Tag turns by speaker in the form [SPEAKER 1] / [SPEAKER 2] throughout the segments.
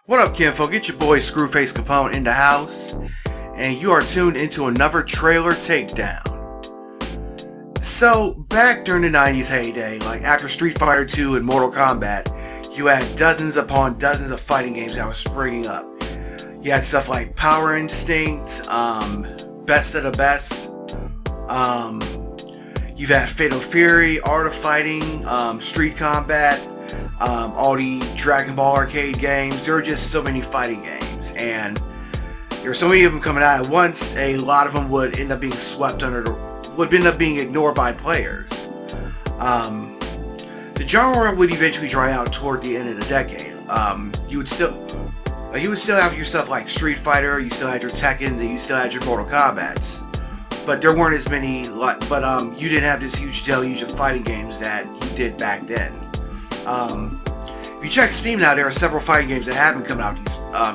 [SPEAKER 1] What up, kinfolk? It's your boy Screwface Capone in the house, and you are tuned into another trailer takedown. So, back during the 90s heyday, like after Street Fighter 2 and Mortal Kombat, you had dozens upon dozens of fighting games that were springing up. You had stuff like Power Instinct, Best of the Best, you've had Fatal Fury, Art of Fighting, Street Combat, all the Dragon Ball arcade games. There were just so many fighting games, and there were so many of them coming out at once. A lot of them would end up being swept would end up being ignored by players. The genre would eventually dry out toward the end of the decade. You would still have your stuff like Street Fighter, you still had your Tekkens, and you still had your Mortal Kombats. But there weren't as many, you didn't have this huge deluge of fighting games that you did back then. If you check Steam now, there are several fighting games that have been coming out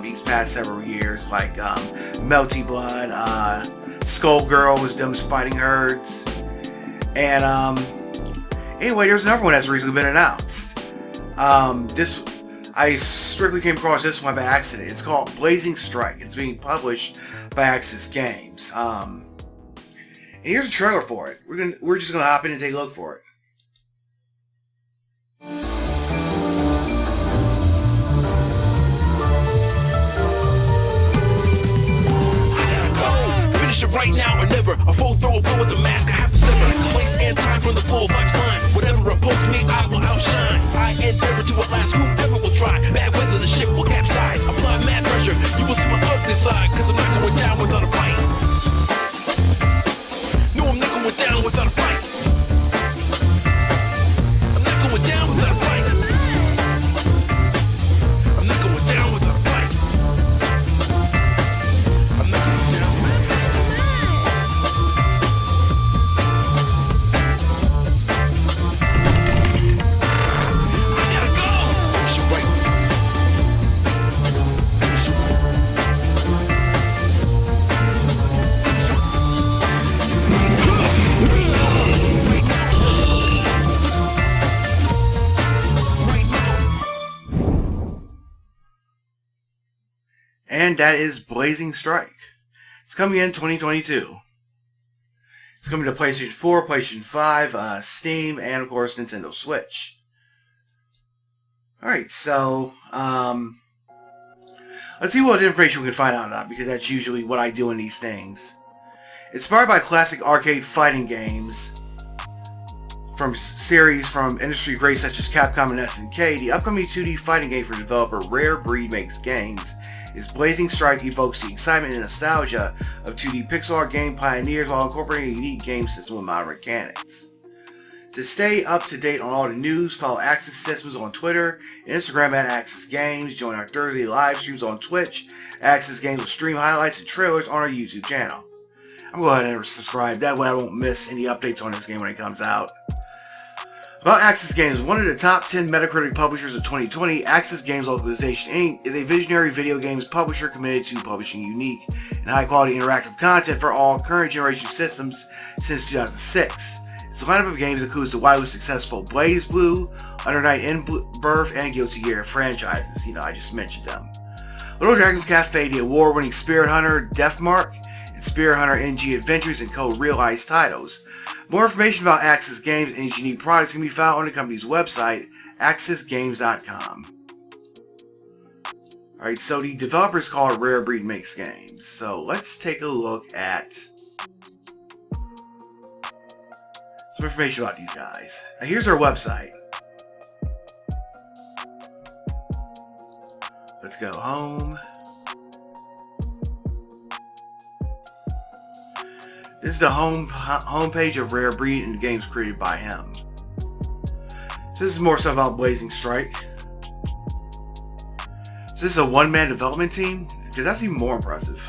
[SPEAKER 1] these past several years, like Melty Blood, Skullgirl was them fighting herds, and anyway, there's another one that's recently been announced. I strictly came across this one by accident. It's called Blazing Strike. It's being published by Aksys Games. And here's a trailer for it. We're just gonna hop in and take a look for it.
[SPEAKER 2] Right now or never, a full throw blow with the mask I have to sever. Place and time from the full flex line. Whatever opposes me, I will outshine. I endeavor to outlast whoever will try. Bad weather, the ship will capsize. Apply mad pressure, you will see my ugly side. Cause I'm not going down without a fight. No, I'm not going down without a fight. I'm not going down without a fight. I'm not going down without a fight. I'm not going down.
[SPEAKER 1] And that is Blazing Strike. It's coming in 2022. It's coming to PlayStation 4, PlayStation 5, Steam, and of course Nintendo Sqitch. Alright, so let's see what information we can find out about, because that's usually what I do in these things. Inspired by classic arcade fighting games from series from industry greats such as Capcom and SNK, the upcoming 2D fighting game for developer Rarebreed Makes Games is Blazing Strike evokes the excitement and nostalgia of 2D pixel art game pioneers while incorporating a unique game system with modern mechanics. To stay up to date on all the news, follow Aksys Systems on Twitter and Instagram at Aksys Games. Join our Thursday live streams on Twitch. Aksys Games will stream highlights and trailers on our YouTube channel. I'm going to go ahead and subscribe, that way I won't miss any updates on this game when it comes out. About Aksys Games, one of the top 10 Metacritic publishers of 2020, Aksys Games Localization Inc. is a visionary video games publisher committed to publishing unique and high-quality interactive content for all current generation systems since 2006. Its lineup of games includes the widely successful Blaze Blue, Under Night In-Birth, and Guilty Gear franchises. I just mentioned them. Little Dragon's Cafe, the award-winning Spirit Hunter Deathmark, and Spirit Hunter NG Adventures and co-realized titles. More information about Aksys Games and its unique products can be found on the company's website, aksysgames.com. Alright, so the developer is called Rarebreed Makes Games. So let's take a look at some information about these guys. Now here's their website. Let's go home. This is the homepage of Rarebreed and the games created by him. So this is more stuff about Blazing Strike. So this is a one-man development team? Because that's even more impressive.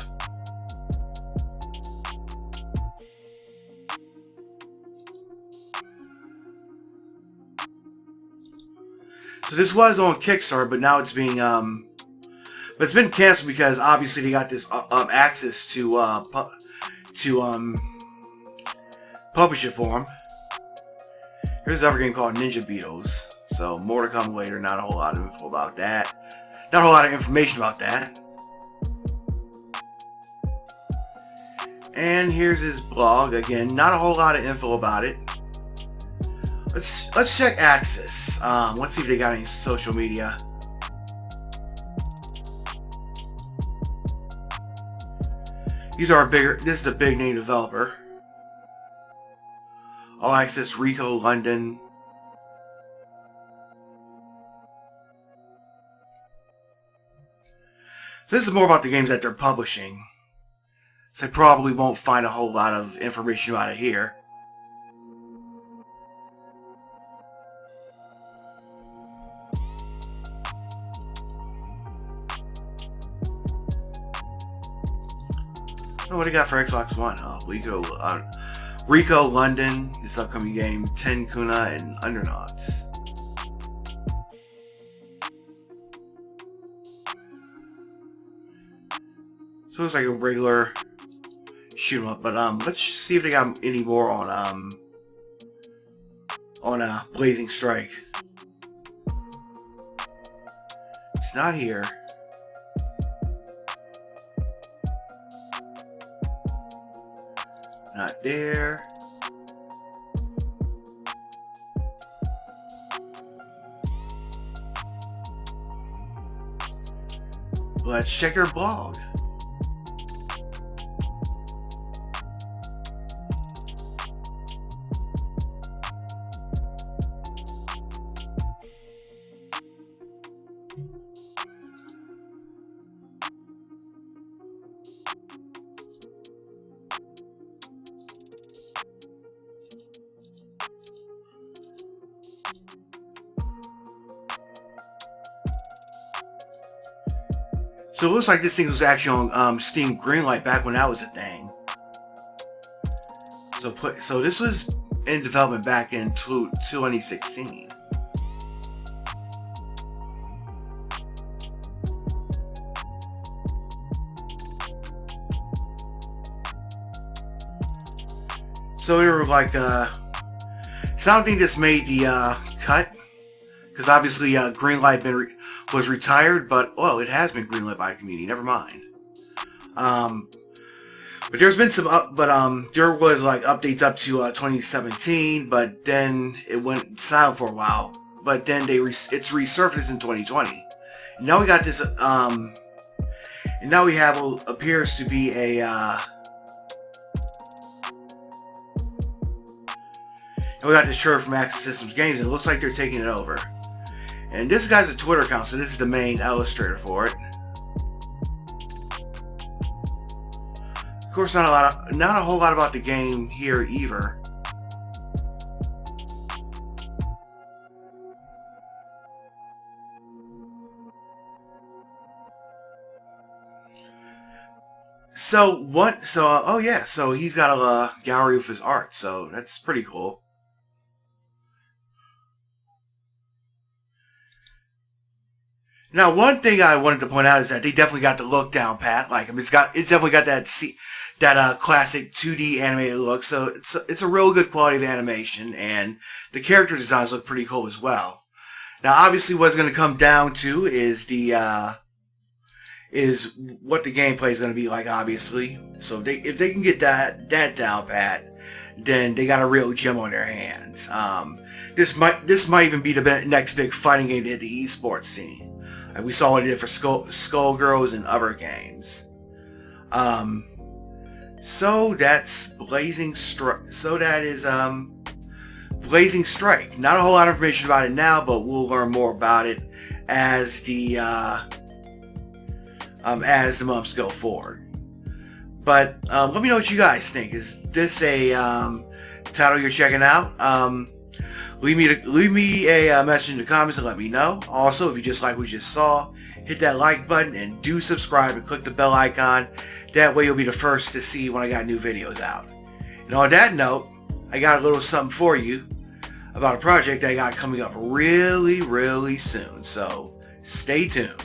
[SPEAKER 1] So this was on Kickstarter, but now it's being but it's been canceled because obviously they got this access to publish it for them. Here's another game called Ninja Beatles. So more to come later. Not a whole lot of info about that. Not a whole lot of information about that. And here's his blog again. Not a whole lot of info about it. Let's check Aksys. Let's see if they got any social media. These are bigger. This is a big name developer. All Access, Rico, London. So this is more about the games that they're publishing. So I probably won't find a whole lot of information out of here. Oh, what do you got for Xbox One? Oh, Rico, London, this upcoming game, Ten Kuna and Undernauts. So it's like a regular shoot 'em up, but let's see if they got any more on Blazing Strike. It's not here. Not there. Let's check their blog. So it looks like this thing was actually on Steam Greenlight back when that was a thing. So this was in development back in 2016. So they were like, so I don't think this made the cut, because obviously Greenlight was retired, but it has been greenlit by the community. Never mind. But there's been some there was like updates up to 2017, but then it went silent for a while. But then it's resurfaced in 2020. And now we got this and now we have appears to be a and we got this shirt from Aksys Games, and it looks like they're taking it over. And this guy's a Twitter account, so this is the main illustrator for it. Of course, not a whole lot about the game here either. So he's got a gallery of his art, so that's pretty cool. Now, one thing I wanted to point out is that they definitely got the look down pat. Like, I mean, it's definitely got that classic 2D animated look. So it's a real good quality of animation, and the character designs look pretty cool as well. Now, obviously, what's going to come down to is is what the gameplay is going to be like. Obviously, so if they can get that down pat, then they got a real gem on their hands. This might even be the next big fighting game to hit the esports scene. We saw what it did for Skullgirls and other games. So that's Blazing Strike. So that is Blazing Strike. Not a whole lot of information about it now, but we'll learn more about it as the months go forward. But let me know what you guys think. Is this a title you're checking out? Leave me a message in the comments and let me know. Also, if you just like what you just saw, hit that like button and do subscribe and click the bell icon. That way you'll be the first to see when I got new videos out. And on that note, I got a little something for you about a project I got coming up really, really soon. So stay tuned.